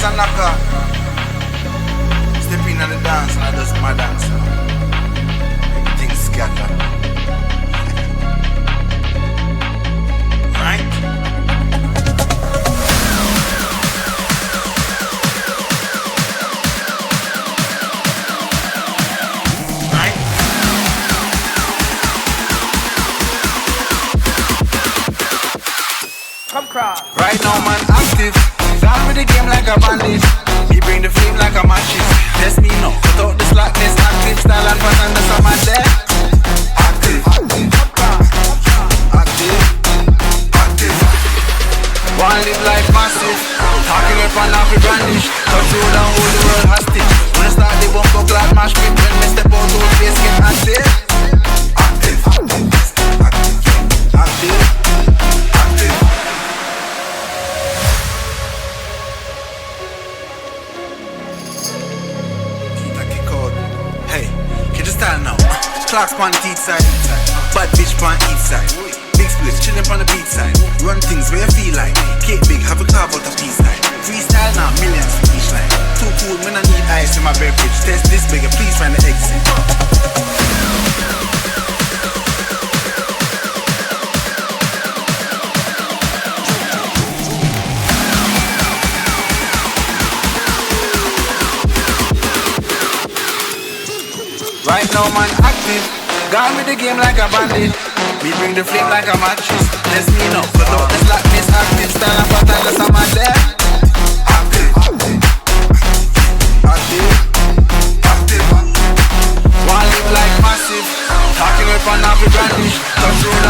is a knocker. Step in on the dance and I just my dance. Everything scatter. Right? Right? Come cross. Right now man active. Gone with the game like a bandit. Me bring the flame like a matches. Test me now. Cut out the slackness. Active style and pattern. That's how man there. Active. Active. Active. One live life massive. Talking up and off with brandish. Touch road and hold the world hostage. When I start the bump up like mash pit. When me step out old face get active. Active. Active. Active. Active. Hey, can you style now? Clocks on the teeth side, bad bitch on each side. Big splits chillin' on the beat side. Run things where you feel like. Cake big, have a carve out a piece like. Freestyle now, millions for each line. Too cool, when I need ice in my beverage. Test this bigger, please find the exit. Right now man active. Gone with the game like a bandit. Me bring the flame like a mattress. Let's me know. Cut out the slackness. Active style and pattern. That's how man there. Active. Active. Active. One live like massive. Talking up and off the brandish. Touch road